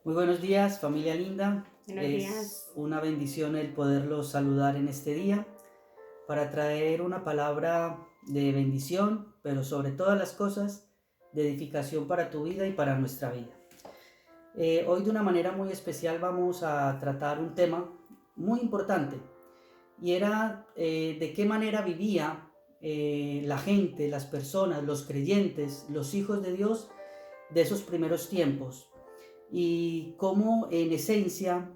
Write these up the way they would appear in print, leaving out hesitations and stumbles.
Muy buenos días, familia linda. Buenos Es días. una bendición el poderlos saludar en este día para traer una palabra de bendición, pero sobre todas las cosas, de edificación para tu vida y para nuestra vida. Hoy de una manera muy especial vamos a tratar un tema muy importante y era de qué manera vivía la gente, las personas, los creyentes, los hijos de Dios de esos primeros tiempos y cómo en esencia,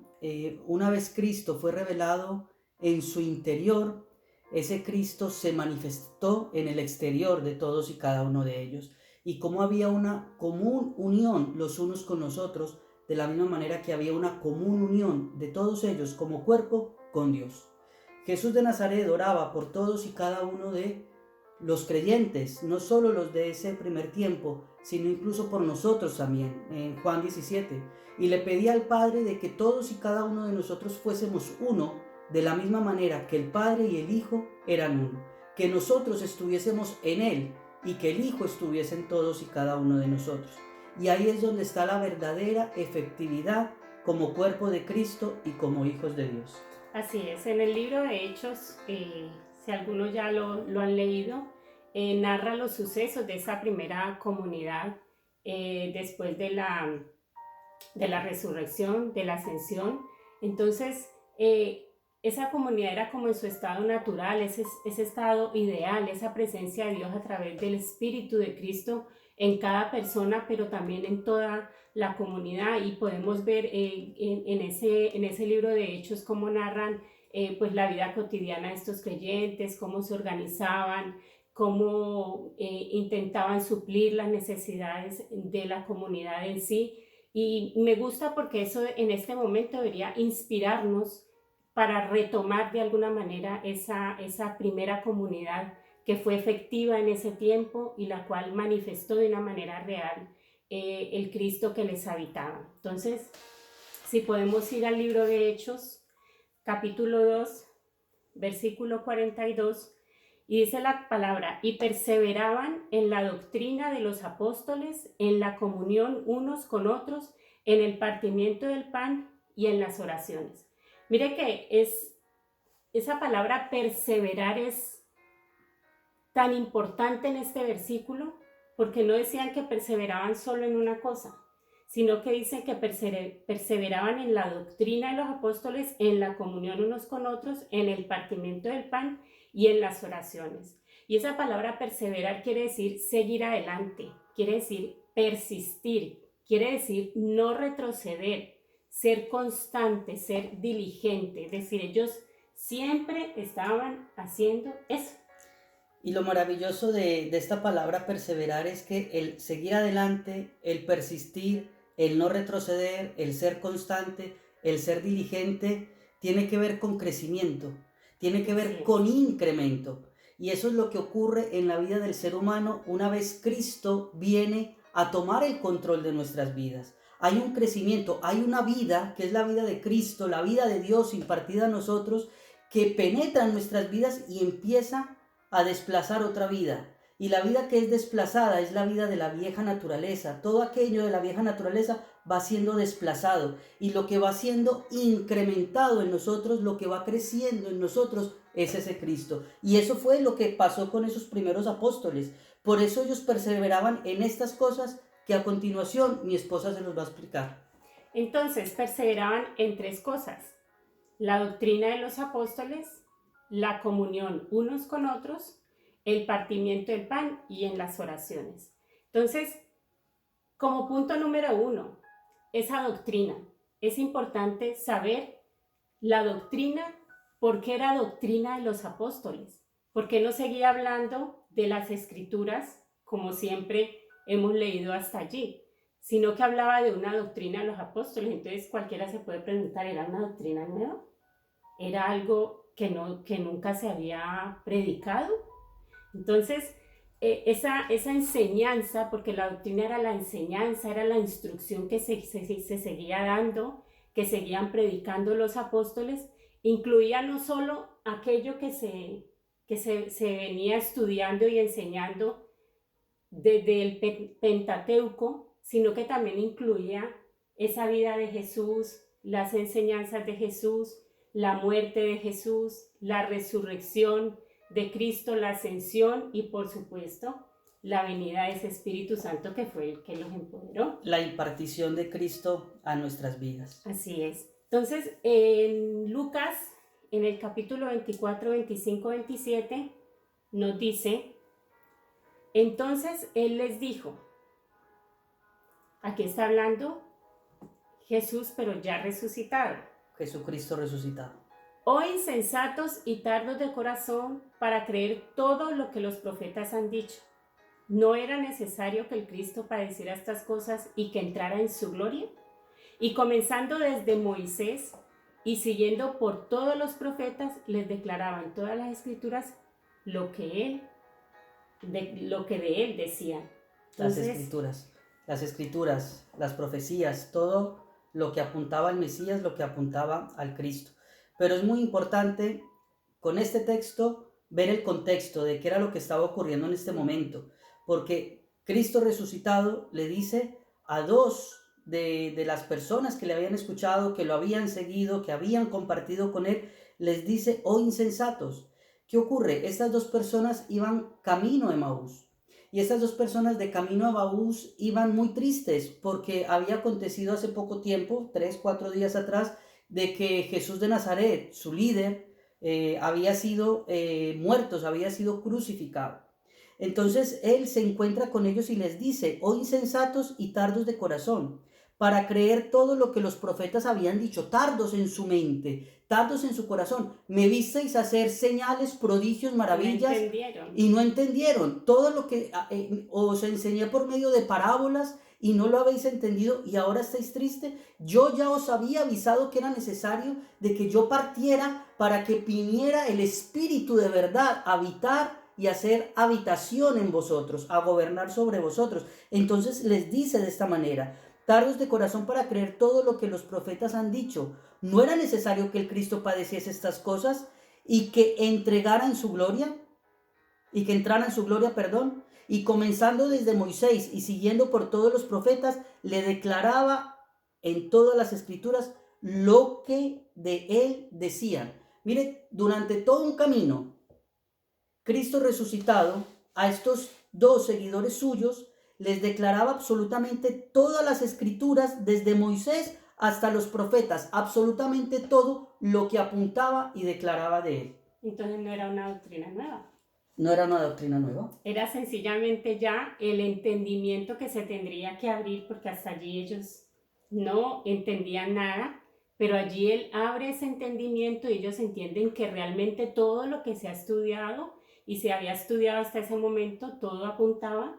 una vez Cristo fue revelado en su interior, ese Cristo se manifestó en el exterior de todos y cada uno de ellos, y cómo había una común unión los unos con los otros, de la misma manera que había una común unión de todos ellos como cuerpo con Dios. Jesús de Nazaret oraba por todos y cada uno de los creyentes, no solo los de ese primer tiempo, sino incluso por nosotros también, en Juan 17. Y le pedía al Padre de que todos y cada uno de nosotros fuésemos uno, de la misma manera que el Padre y el Hijo eran uno. Que nosotros estuviésemos en Él y que el Hijo estuviese en todos y cada uno de nosotros. Y ahí es donde está la verdadera efectividad como cuerpo de Cristo y como hijos de Dios. Así es, en el libro de Hechos, si algunos ya lo han leído, narra los sucesos de esa primera comunidad después de la resurrección, de la ascensión. Entonces, esa comunidad era como en su estado natural, ese estado ideal, esa presencia de Dios a través del Espíritu de Cristo en cada persona, pero también en toda la comunidad. Y podemos ver en ese libro de Hechos cómo narran pues la vida cotidiana de estos creyentes, cómo se organizaban, cómo intentaban suplir las necesidades de la comunidad en sí. Y me gusta porque eso en este momento debería inspirarnos para retomar de alguna manera esa primera comunidad que fue efectiva en ese tiempo y la cual manifestó de una manera real el Cristo que les habitaba. Entonces, si podemos ir al libro de Hechos, capítulo 2, versículo 42, y dice la palabra, y perseveraban en la doctrina de los apóstoles, en la comunión unos con otros, en el partimiento del pan y en las oraciones. Mire que esa palabra perseverar es tan importante en este versículo, porque no decían que perseveraban solo en una cosa, sino que dicen que perseveraban en la doctrina de los apóstoles, en la comunión unos con otros, en el partimiento del pan y en las oraciones. Y esa palabra perseverar quiere decir seguir adelante, quiere decir persistir, quiere decir no retroceder, ser constante, ser diligente. Es decir, ellos siempre estaban haciendo eso. Y lo maravilloso de esta palabra perseverar es que el seguir adelante, el persistir, el no retroceder, el ser constante, el ser diligente, tiene que ver con crecimiento, tiene que Así ver es. con incremento. Y eso es lo que ocurre en la vida del ser humano una vez Cristo viene a tomar el control de nuestras vidas. Hay un crecimiento, hay una vida que es la vida de Cristo, la vida de Dios impartida a nosotros, que penetra en nuestras vidas y empieza a desplazar otra vida. Y la vida que es desplazada es la vida de la vieja naturaleza. Todo aquello de la vieja naturaleza va siendo desplazado. Y lo que va siendo incrementado en nosotros, lo que va creciendo en nosotros, es ese Cristo. Y eso fue lo que pasó con esos primeros apóstoles. Por eso ellos perseveraban en estas cosas que a continuación mi esposa se los va a explicar. Entonces, perseveraban en tres cosas: la doctrina de los apóstoles, la comunión unos con otros, el partimiento del pan y en las oraciones. Entonces, como punto número uno, esa doctrina. Es importante saber la doctrina, por qué era doctrina de los apóstoles, por qué no seguía hablando de las escrituras como siempre hemos leído hasta allí, sino que hablaba de una doctrina de los apóstoles. Entonces cualquiera se puede preguntar, ¿era una doctrina nueva? ¿Era algo que nunca se había predicado? Entonces, esa enseñanza, porque la doctrina era la enseñanza, era la instrucción que se seguía dando, que seguían predicando los apóstoles, incluía no solo aquello se venía estudiando y enseñando desde el Pentateuco, sino que también incluía esa vida de Jesús, las enseñanzas de Jesús, la muerte de Jesús, la resurrección de Cristo, la ascensión y por supuesto la venida de ese Espíritu Santo que fue el que los empoderó. La impartición de Cristo a nuestras vidas. Así es. Entonces, en Lucas, en el capítulo 24, 25, 27, nos dice, entonces Él les dijo, aquí está hablando Jesús, pero ya resucitado. Jesucristo resucitado. Oh insensatos y tardos de corazón para creer todo lo que los profetas han dicho. ¿No era necesario que el Cristo padeciera estas cosas y que entrara en su gloria? Y comenzando desde Moisés y siguiendo por todos los profetas, les declaraban todas las escrituras lo que de él decían. Entonces, las escrituras, las profecías, todo lo que apuntaba al Mesías, lo que apuntaba al Cristo. Pero es muy importante con este texto ver el contexto de qué era lo que estaba ocurriendo en este momento, porque Cristo resucitado le dice a dos de las personas que le habían escuchado, que lo habían seguido, que habían compartido con él, les dice, oh insensatos. ¿Qué ocurre? Estas dos personas iban camino a Emaús. Y estas dos personas de camino a Emaús iban muy tristes porque había acontecido hace poco tiempo, 3-4 días atrás, de que Jesús de Nazaret, su líder, había sido muerto, había sido crucificado. Entonces él se encuentra con ellos y les dice, oh insensatos y tardos de corazón, para creer todo lo que los profetas habían dicho, tardos en su mente, tardos en su corazón. Me visteis hacer señales, prodigios, maravillas y no entendieron. Todo lo que os enseñé por medio de parábolas y no lo habéis entendido y ahora estáis tristes. Yo ya os había avisado que era necesario de que yo partiera para que viniera el Espíritu de verdad a habitar y hacer habitación en vosotros, a gobernar sobre vosotros. Entonces les dice de esta manera, tardos de corazón para creer todo lo que los profetas han dicho. ¿No era necesario que el Cristo padeciese estas cosas y que entregara en su gloria? Y que entrara en su gloria, perdón. Y comenzando desde Moisés y siguiendo por todos los profetas, le declaraba en todas las escrituras lo que de él decían. Mire, durante todo un camino, Cristo resucitado a estos dos seguidores suyos les declaraba absolutamente todas las escrituras, desde Moisés hasta los profetas, absolutamente todo lo que apuntaba y declaraba de él. Entonces no era una doctrina nueva. No era una doctrina nueva. Era sencillamente ya el entendimiento que se tendría que abrir, porque hasta allí ellos no entendían nada, pero allí él abre ese entendimiento y ellos entienden que realmente todo lo que se ha estudiado y se había estudiado hasta ese momento, todo apuntaba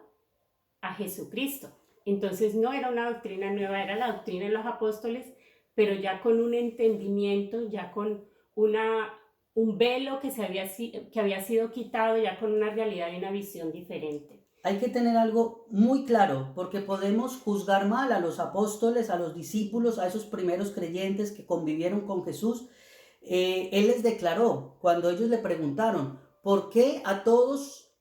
a Jesucristo. Entonces no era una doctrina nueva, era la doctrina de los apóstoles, pero ya con un entendimiento, ya con un velo que había sido quitado, ya con una realidad y una visión diferente. Hay que tener algo muy claro, porque podemos juzgar mal a los apóstoles, a los discípulos, a esos primeros creyentes que convivieron con Jesús. Él les declaró, cuando ellos le preguntaron, ¿por qué a toda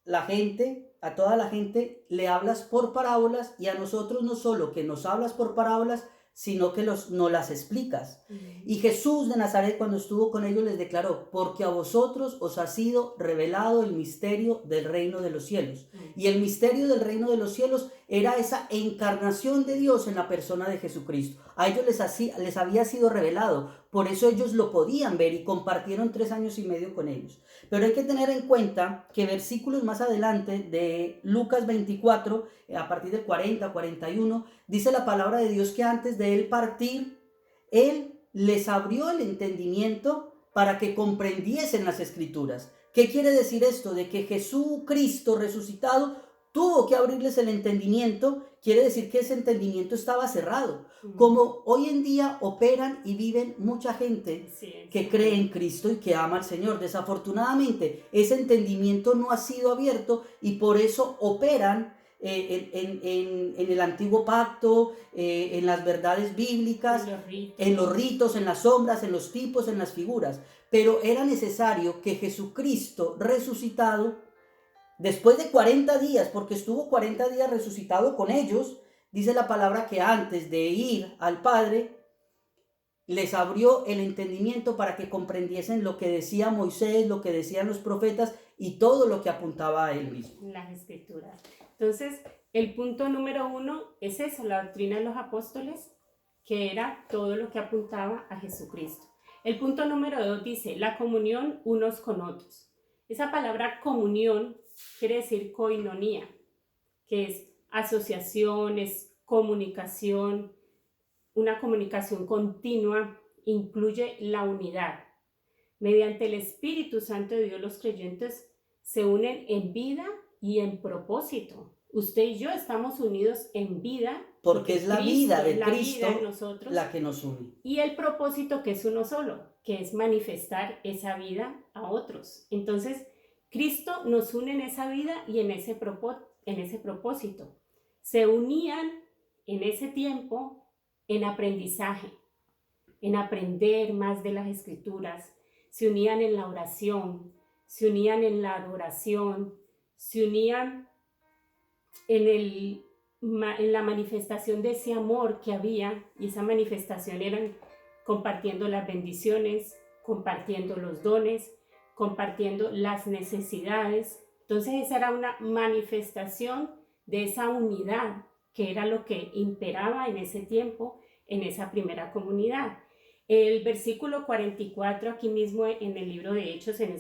la gente le hablas por parábolas y a nosotros no solo que nos hablas por parábolas, sino que nos las explicas? Y Jesús de Nazaret, cuando estuvo con ellos, les declaró, porque a vosotros os ha sido revelado el misterio del reino de los cielos. Y el misterio del reino de los cielos era esa encarnación de Dios en la persona de Jesucristo. A ellos les había sido revelado, por eso ellos lo podían ver y compartieron 3 años y medio con ellos. Pero hay que tener en cuenta que versículos más adelante de Lucas 24, a partir del 40-41, dice la palabra de Dios que antes de él partir, él les abrió el entendimiento para que comprendiesen las escrituras. ¿Qué quiere decir esto? De que Jesucristo resucitado tuvo que abrirles el entendimiento. Quiere decir que ese entendimiento estaba cerrado. Como hoy en día operan y viven mucha gente que cree en Cristo y que ama al Señor. Desafortunadamente, ese entendimiento no ha sido abierto y por eso operan en el antiguo pacto, en las verdades bíblicas, en los ritos, en las sombras, en los tipos, en las figuras. Pero era necesario que Jesucristo resucitado, después de 40 días, porque estuvo 40 días resucitado con ellos, dice la palabra que antes de ir al Padre, les abrió el entendimiento para que comprendiesen lo que decía Moisés, lo que decían los profetas y todo lo que apuntaba a él mismo. Las escrituras. Entonces, el punto número 1 es eso, la doctrina de los apóstoles, que era todo lo que apuntaba a Jesucristo. El punto número 2 dice, la comunión unos con otros. Esa palabra comunión quiere decir koinonía, que es asociación, es comunicación, una comunicación continua, incluye la unidad. Mediante el Espíritu Santo de Dios, los creyentes se unen en vida y en propósito. Usted y yo estamos unidos en vida. Porque es la vida de Cristo en nosotros, la que nos une. Y el propósito que es uno solo, que es manifestar esa vida a otros. Entonces, Cristo nos une en esa vida y en ese propósito. Se unían en ese tiempo en aprendizaje, en aprender más de las Escrituras. Se unían en la oración, se unían en la adoración, se unían en la manifestación de ese amor que había, y esa manifestación eran compartiendo las bendiciones, compartiendo los dones, compartiendo las necesidades. Entonces esa era una manifestación de esa unidad que era lo que imperaba en ese tiempo, en esa primera comunidad. El versículo 44 aquí mismo en el libro de Hechos, en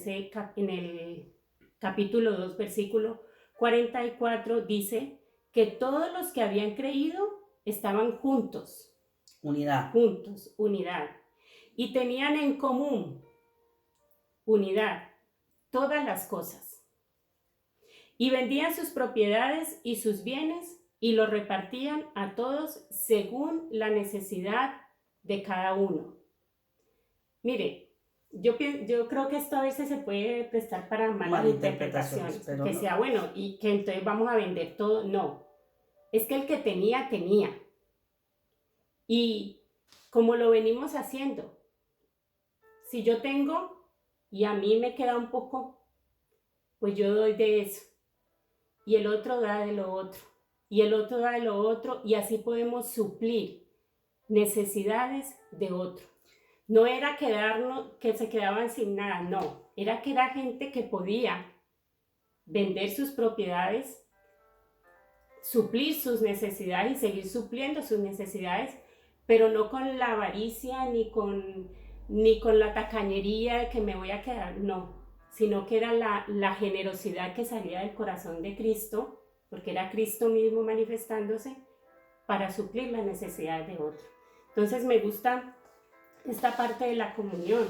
el capítulo 2, versículo 44, dice que todos los que habían creído estaban juntos. Unidad. Juntos, unidad. Y tenían en común, unidad, todas las cosas. Y vendían sus propiedades y sus bienes y los repartían a todos según la necesidad de cada uno. Mire, yo creo que esto a veces se puede prestar para malas interpretaciones, que no sea bueno y que entonces vamos a vender todo. No, es que el que tenía. Y como lo venimos haciendo, si yo tengo y a mí me queda un poco, pues yo doy de eso y el otro da de lo otro. Y el otro da de lo otro, y así podemos suplir necesidades de otro. No era que se quedaban sin nada, no. Era que era gente que podía vender sus propiedades, suplir sus necesidades y seguir supliendo sus necesidades, pero no con la avaricia ni con la tacañería de que me voy a quedar, no. Sino que era la generosidad que salía del corazón de Cristo, porque era Cristo mismo manifestándose para suplir las necesidades de otro. Entonces me gusta esta parte de la comunión,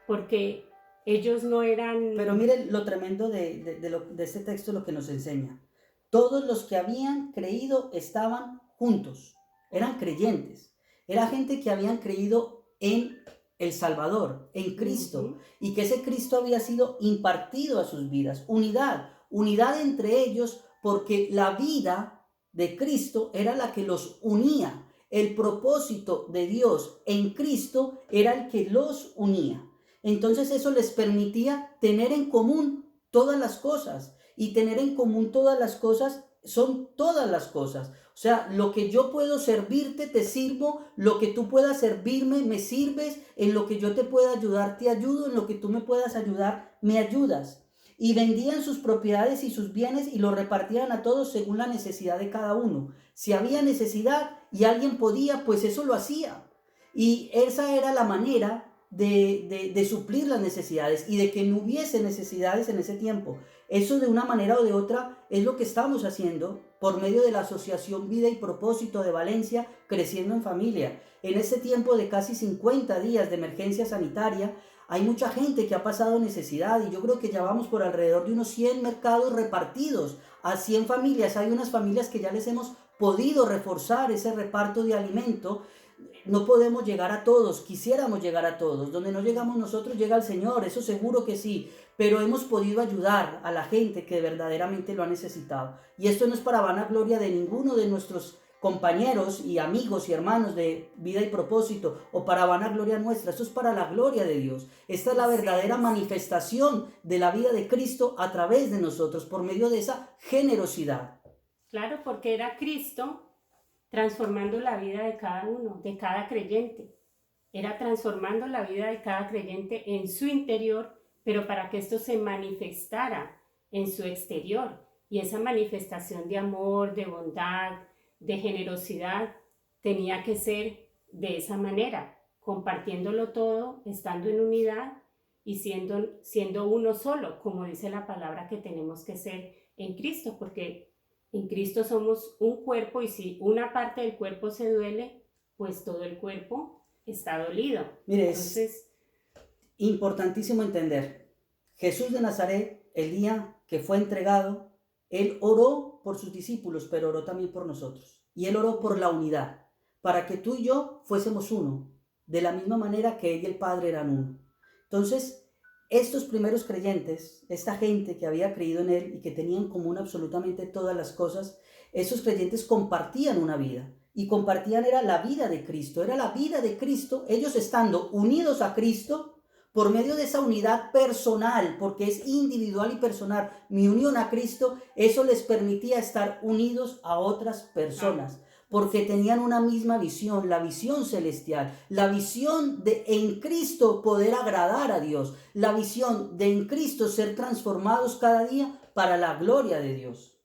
porque ellos no eran... Pero miren lo tremendo de este texto, lo que nos enseña. Todos los que habían creído estaban juntos, eran creyentes, era gente que habían creído en el Salvador, en Cristo, y que ese Cristo había sido impartido a sus vidas. Unidad entre ellos, porque la vida de Cristo era la que los unía. El propósito de Dios en Cristo era el que los unía. Entonces eso les permitía tener en común todas las cosas. Y tener en común todas las cosas son todas las cosas. O sea, lo que yo puedo servirte, te sirvo. Lo que tú puedas servirme, me sirves. En lo que yo te pueda ayudar, te ayudo. En lo que tú me puedas ayudar, me ayudas. Y vendían sus propiedades y sus bienes y los repartían a todos según la necesidad de cada uno. Si había necesidad y alguien podía, pues eso lo hacía. Y esa era la manera de suplir las necesidades y de que no hubiese necesidades en ese tiempo. Eso de una manera o de otra es lo que estamos haciendo por medio de la Asociación Vida y Propósito de Valencia, Creciendo en Familia. En este tiempo de casi 50 días de emergencia sanitaria, hay mucha gente que ha pasado necesidad y yo creo que ya vamos por alrededor de unos 100 mercados repartidos a 100 familias. Hay unas familias que ya les hemos podido reforzar ese reparto de alimento. No podemos llegar a todos, quisiéramos llegar a todos. Donde no llegamos nosotros, llega el Señor, eso seguro que sí. Pero hemos podido ayudar a la gente que verdaderamente lo ha necesitado. Y esto no es para vanagloria de ninguno de nuestros compañeros y amigos y hermanos de Vida y Propósito o para vanagloria nuestra. Esto es para la gloria de Dios. Esta es la verdadera manifestación de la vida de Cristo a través de nosotros por medio de esa generosidad. Claro, porque era Cristo transformando la vida de cada uno, de cada creyente. Era transformando la vida de cada creyente en su interior, pero para que esto se manifestara en su exterior. Y esa manifestación de amor, de bondad, de generosidad, tenía que ser de esa manera, compartiéndolo todo, estando en unidad y siendo uno solo, como dice la palabra que tenemos que ser en Cristo, porque en Cristo somos un cuerpo y si una parte del cuerpo se duele, pues todo el cuerpo está dolido. Mire, Entonces, es importantísimo entender. Jesús de Nazaret, el día que fue entregado, Él oró por sus discípulos, pero oró también por nosotros. Y Él oró por la unidad, para que tú y yo fuésemos uno, de la misma manera que Él y el Padre eran uno. Entonces, estos primeros creyentes, esta gente que había creído en Él y que tenían en común absolutamente todas las cosas, esos creyentes compartían una vida. Y compartían era la vida de Cristo, era la vida de Cristo, ellos estando unidos a Cristo, por medio de esa unidad personal, porque es individual y personal, mi unión a Cristo, eso les permitía estar unidos a otras personas, porque tenían una misma visión, la visión celestial, la visión de en Cristo poder agradar a Dios, la visión de en Cristo ser transformados cada día para la gloria de Dios.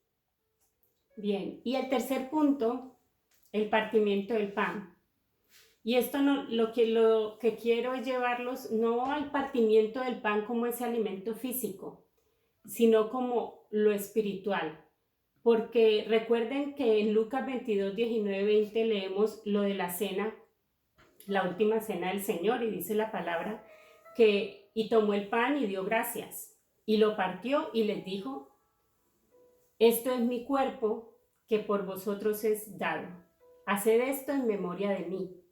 bien, y el tercer punto, el partimiento del pan. Y esto no, lo que quiero es llevarlos no al partimiento del pan como ese alimento físico, sino como lo espiritual. Porque recuerden que en Lucas 22, 19, 20 leemos lo de la cena, la última cena del Señor, y dice la palabra que y tomó el pan y dio gracias, y lo partió y les dijo, esto es mi cuerpo que por vosotros es dado. Haced esto en memoria de mí.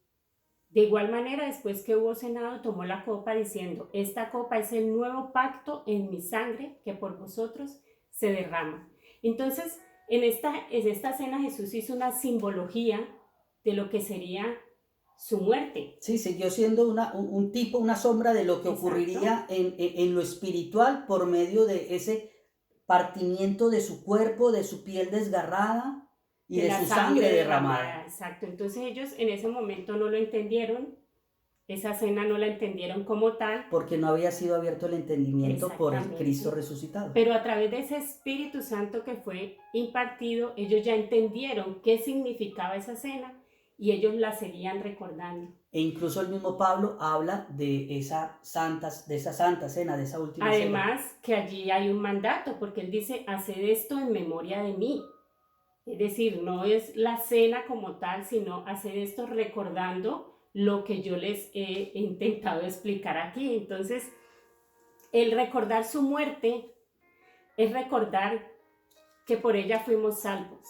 De igual manera, después que hubo cenado, tomó la copa diciendo, esta copa es el nuevo pacto en mi sangre que por vosotros se derrama. Entonces, en esta cena Jesús hizo una simbología de lo que sería su muerte. Sí, siguió siendo un tipo, una sombra de lo que ocurriría en lo espiritual por medio de ese partimiento de su cuerpo, de su piel desgarrada y de su sangre derramada. Exacto, entonces ellos en ese momento no lo entendieron, esa cena no la entendieron como tal. Porque no había sido abierto el entendimiento por el Cristo resucitado. Pero a través de ese Espíritu Santo que fue impartido, ellos ya entendieron qué significaba esa cena y ellos la seguían recordando. E incluso el mismo Pablo habla de esa santa cena, de esa última cena. Además que allí hay un mandato, porque él dice, haced esto en memoria de mí. Es decir, no es la cena como tal, sino hacer esto recordando lo que yo les he intentado explicar aquí. Entonces, el recordar su muerte es recordar que por ella fuimos salvos,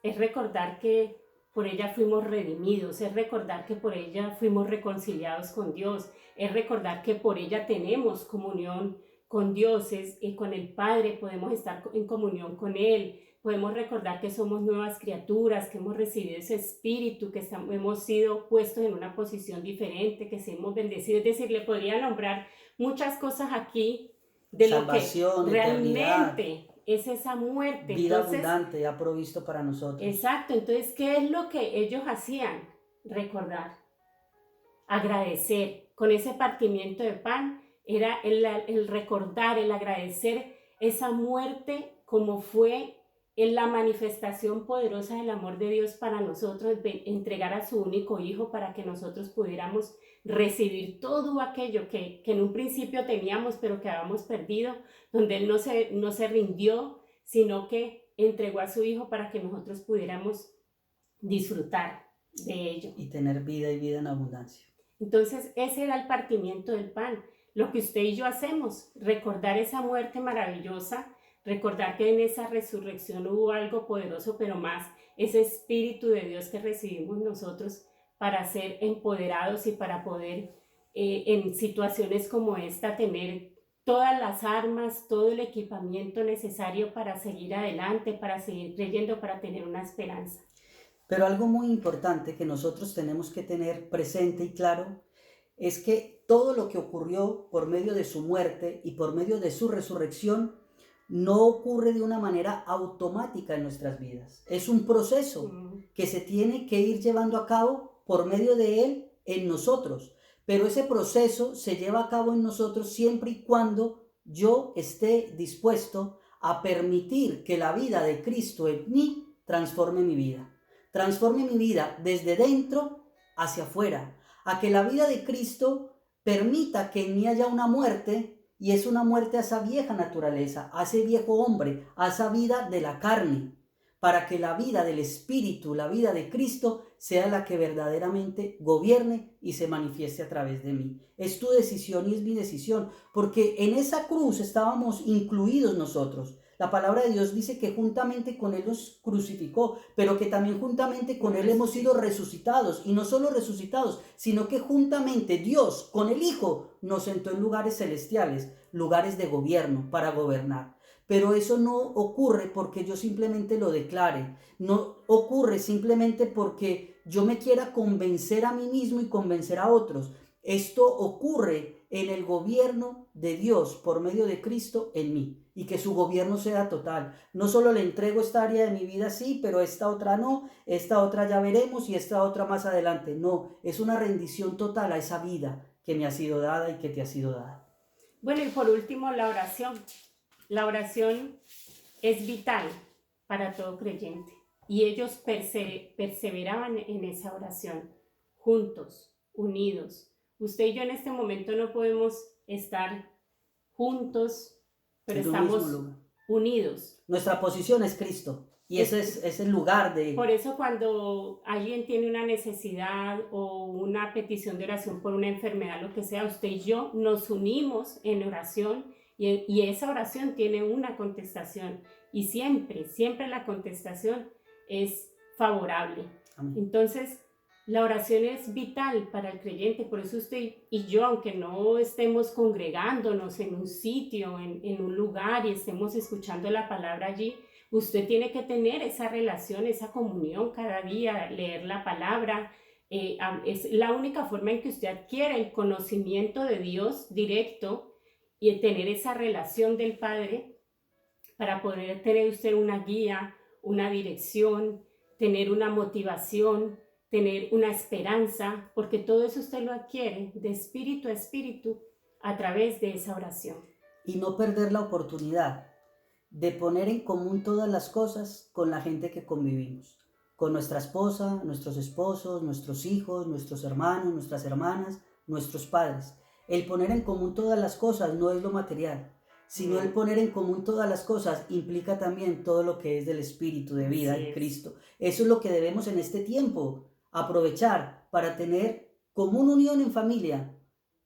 es recordar que por ella fuimos redimidos, es recordar que por ella fuimos reconciliados con Dios, es recordar que por ella tenemos comunión con Dios, con el Padre podemos estar en comunión con Él. Podemos recordar que somos nuevas criaturas, que hemos recibido ese espíritu, que hemos sido puestos en una posición diferente, que hemos bendecido. Es decir, le podría nombrar muchas cosas aquí de salvación, lo que realmente es esa muerte. Vida abundante ha provisto para nosotros. Exacto. Entonces, ¿qué es lo que ellos hacían? Recordar, agradecer. Con ese partimiento de pan era el recordar, el agradecer esa muerte como fue en la manifestación poderosa del amor de Dios para nosotros, de entregar a su único Hijo para que nosotros pudiéramos recibir todo aquello que en un principio teníamos pero que habíamos perdido, donde Él no se rindió, sino que entregó a su Hijo para que nosotros pudiéramos disfrutar de ello. Y tener vida y vida en abundancia. Entonces ese era el partimiento del pan, lo que usted y yo hacemos, recordar esa muerte maravillosa, recordar que en esa resurrección hubo algo poderoso, pero más ese Espíritu de Dios que recibimos nosotros para ser empoderados y para poder en situaciones como esta tener todas las armas, todo el equipamiento necesario para seguir adelante, para seguir creyendo, para tener una esperanza. Pero algo muy importante que nosotros tenemos que tener presente y claro es que todo lo que ocurrió por medio de su muerte y por medio de su resurrección no ocurre de una manera automática en nuestras vidas. Es un proceso que se tiene que ir llevando a cabo por medio de Él en nosotros. Pero ese proceso se lleva a cabo en nosotros siempre y cuando yo esté dispuesto a permitir que la vida de Cristo en mí transforme mi vida. Transforme mi vida desde dentro hacia afuera. A que la vida de Cristo permita que en mí haya una muerte, y es una muerte a esa vieja naturaleza, a ese viejo hombre, a esa vida de la carne, para que la vida del Espíritu, la vida de Cristo, sea la que verdaderamente gobierne y se manifieste a través de mí. Es tu decisión y es mi decisión, porque en esa cruz estábamos incluidos nosotros. La palabra de Dios dice que juntamente con Él nos crucificó, pero que también juntamente con Él hemos sido resucitados, y no solo resucitados, sino que juntamente Dios con el Hijo nos sentó en lugares celestiales, lugares de gobierno, para gobernar. Pero eso no ocurre porque yo simplemente lo declare, no ocurre simplemente porque yo me quiera convencer a mí mismo y convencer a otros. Esto ocurre en el gobierno de Dios por medio de Cristo en mí, y que su gobierno sea total. No solo le entrego esta área de mi vida, sí, pero esta otra no, esta otra ya veremos y esta otra más adelante. No, es una rendición total a esa vida que me ha sido dada y que te ha sido dada. Bueno, y por último, la oración. La oración es vital para todo creyente, y ellos perseveraban en esa oración, juntos, unidos. Usted y yo en este momento no podemos estar juntos, pero estamos unidos. Nuestra posición es Cristo, y ese es el lugar de... Por eso cuando alguien tiene una necesidad o una petición de oración por una enfermedad, lo que sea, usted y yo nos unimos en oración, y esa oración tiene una contestación, y siempre la contestación es favorable. Amén. Entonces, la oración es vital para el creyente. Por eso usted y yo, aunque no estemos congregándonos en un sitio, en un lugar, y estemos escuchando la palabra allí, usted tiene que tener esa relación, esa comunión cada día, leer la palabra. Es la única forma en que usted adquiere el conocimiento de Dios directo y tener esa relación del Padre, para poder tener usted una guía, una dirección, tener una motivación, tener una esperanza, porque todo eso usted lo adquiere de espíritu a espíritu a través de esa oración. Y no perder la oportunidad de poner en común todas las cosas con la gente que convivimos, con nuestra esposa, nuestros esposos, nuestros hijos, nuestros hermanos, nuestras hermanas, nuestros padres. El poner en común todas las cosas no es lo material, sino el poner en común todas las cosas implica también todo lo que es del Espíritu de vida en Cristo. Eso es lo que debemos en este tiempo aprovechar para tener común unión en familia,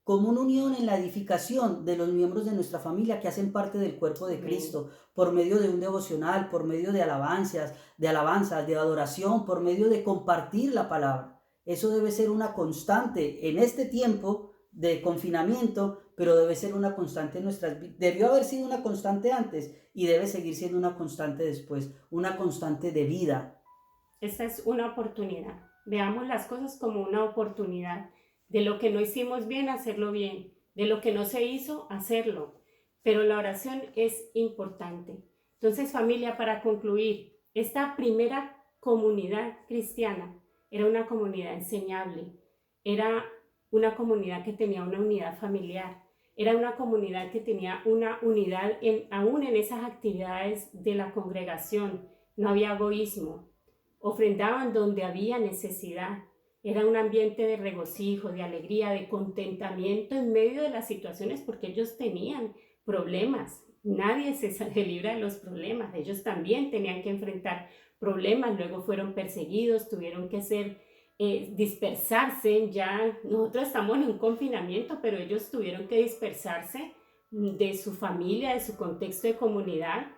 común unión en la edificación de los miembros de nuestra familia que hacen parte del cuerpo de Cristo, por medio de un devocional, por medio de alabanzas, de adoración, por medio de compartir la palabra. Eso debe ser una constante en este tiempo de confinamiento, pero debe ser una constante en nuestras vidas. Debió haber sido una constante antes y debe seguir siendo una constante después, una constante de vida. Esta es una oportunidad. Veamos las cosas como una oportunidad. De lo que no hicimos bien, hacerlo bien. De lo que no se hizo, hacerlo. Pero la oración es importante. Entonces, familia, para concluir, esta primera comunidad cristiana era una comunidad enseñable. Era una comunidad que tenía una unidad familiar. Era una comunidad que tenía una unidad aún en esas actividades de la congregación. No había egoísmo. Ofrendaban donde había necesidad. Era un ambiente de regocijo, de alegría, de contentamiento en medio de las situaciones, porque ellos tenían problemas. Nadie se libra de los problemas. Ellos también tenían que enfrentar problemas. Luego fueron perseguidos, tuvieron que dispersarse. Ya nosotros estamos en un confinamiento, pero ellos tuvieron que dispersarse de su familia, de su contexto de comunidad,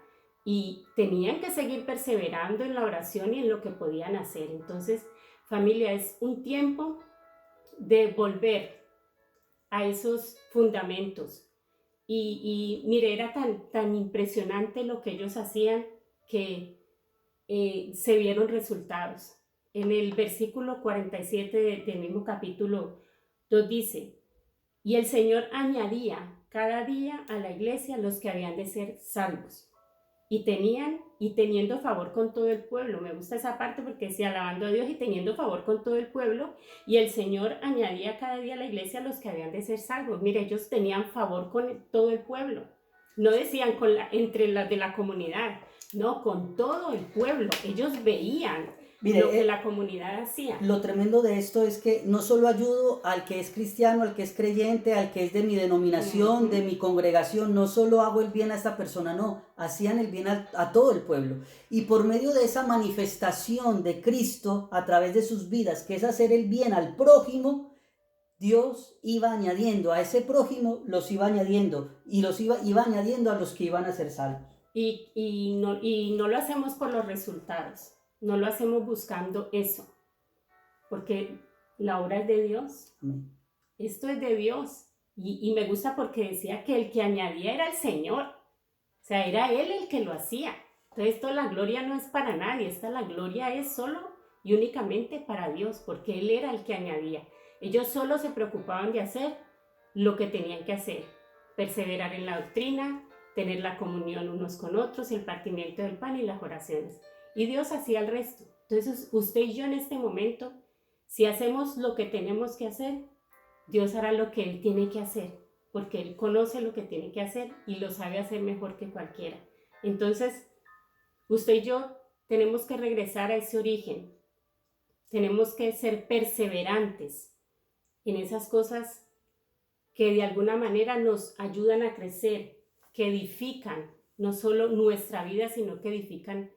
y tenían que seguir perseverando en la oración y en lo que podían hacer. Entonces, familia, es un tiempo de volver a esos fundamentos. Y mire, era tan impresionante lo que ellos hacían que se vieron resultados. En el versículo 47 del mismo capítulo 2 dice: y el Señor añadía cada día a la iglesia los que habían de ser salvos. y teniendo favor con todo el pueblo. Me gusta esa parte porque decía alabando a Dios y teniendo favor con todo el pueblo, y el Señor añadía cada día a la iglesia a los que habían de ser salvos. Mire, ellos tenían favor con todo el pueblo, no decían entre las de la comunidad, no, con todo el pueblo. Ellos veían lo que la comunidad hacía. Lo tremendo de esto es que no solo ayudo al que es cristiano, al que es creyente, al que es de mi denominación, de mi congregación, no solo hago el bien a esta persona, no, hacían el bien a todo el pueblo. Y por medio de esa manifestación de Cristo a través de sus vidas, que es hacer el bien al prójimo, Dios iba añadiendo a ese prójimo, los iba añadiendo y los iba añadiendo a los que iban a ser salvos. Y no lo hacemos por los resultados, no lo hacemos buscando eso, porque la obra es de Dios. Amén. Esto es de Dios. Y me gusta porque decía que el que añadía era el Señor, o sea, era Él el que lo hacía. Entonces, esto la gloria no es para nadie, la gloria es solo y únicamente para Dios, porque Él era el que añadía. Ellos solo se preocupaban de hacer lo que tenían que hacer, perseverar en la doctrina, tener la comunión unos con otros, el partimiento del pan y las oraciones. Y Dios hacía el resto. Entonces, usted y yo en este momento, si hacemos lo que tenemos que hacer, Dios hará lo que Él tiene que hacer, porque Él conoce lo que tiene que hacer y lo sabe hacer mejor que cualquiera. Entonces, usted y yo tenemos que regresar a ese origen. Tenemos que ser perseverantes en esas cosas que de alguna manera nos ayudan a crecer, que edifican no solo nuestra vida, sino que edifican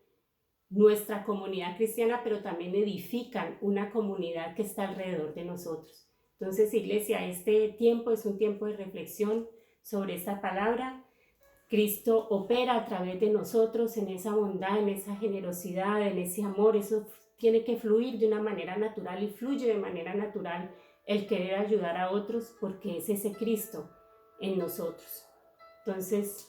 nuestra comunidad cristiana, pero también edifican una comunidad que está alrededor de nosotros. Entonces, iglesia, este tiempo es un tiempo de reflexión sobre esta palabra. Cristo opera a través de nosotros en esa bondad, en esa generosidad, en ese amor. Eso tiene que fluir de una manera natural y fluye de manera natural el querer ayudar a otros, porque es ese Cristo en nosotros. Entonces,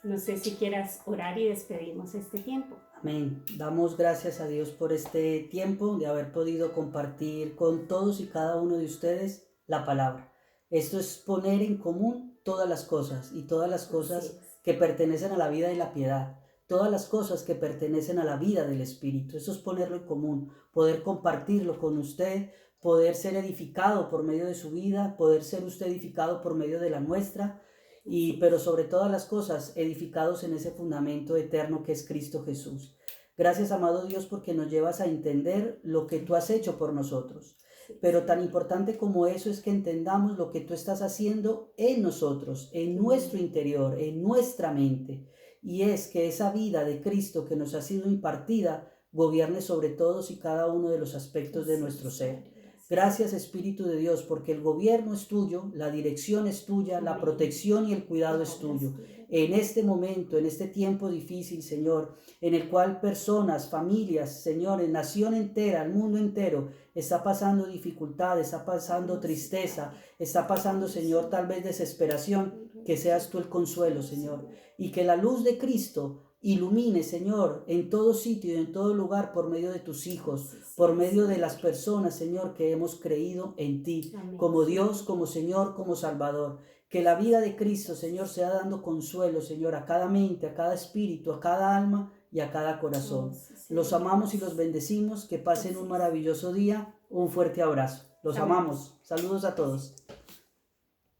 no sé si quieras orar y despedimos este tiempo. Amén. Damos gracias a Dios por este tiempo de haber podido compartir con todos y cada uno de ustedes la palabra. Esto es poner en común todas las cosas y todas las cosas que pertenecen a la vida y la piedad. Todas las cosas que pertenecen a la vida del Espíritu. Eso es ponerlo en común, poder compartirlo con usted, poder ser edificado por medio de su vida, poder ser usted edificado por medio de la nuestra, pero sobre todas las cosas edificados en ese fundamento eterno que es Cristo Jesús. Gracias, amado Dios, porque nos llevas a entender lo que tú has hecho por nosotros. Pero tan importante como eso es que entendamos lo que tú estás haciendo en nosotros, en nuestro interior, en nuestra mente. Y es que esa vida de Cristo que nos ha sido impartida gobierne sobre todos y cada uno de los aspectos de nuestro ser. Gracias, Espíritu de Dios, porque el gobierno es tuyo, la dirección es tuya, la protección y el cuidado es tuyo. En este momento, en este tiempo difícil, Señor, en el cual personas, familias, Señor, en nación entera, el mundo entero, está pasando dificultad, está pasando tristeza, está pasando, Señor, tal vez desesperación, que seas tú el consuelo, Señor, y que la luz de Cristo ilumine, Señor, en todo sitio y en todo lugar por medio de tus hijos, por medio de las personas, Señor, que hemos creído en ti, como Dios, como Señor, como Salvador. Que la vida de Cristo, Señor, sea dando consuelo, Señor, a cada mente, a cada espíritu, a cada alma y a cada corazón. Los amamos y los bendecimos. Que pasen un maravilloso día. Un fuerte abrazo. Los amamos. Saludos a todos.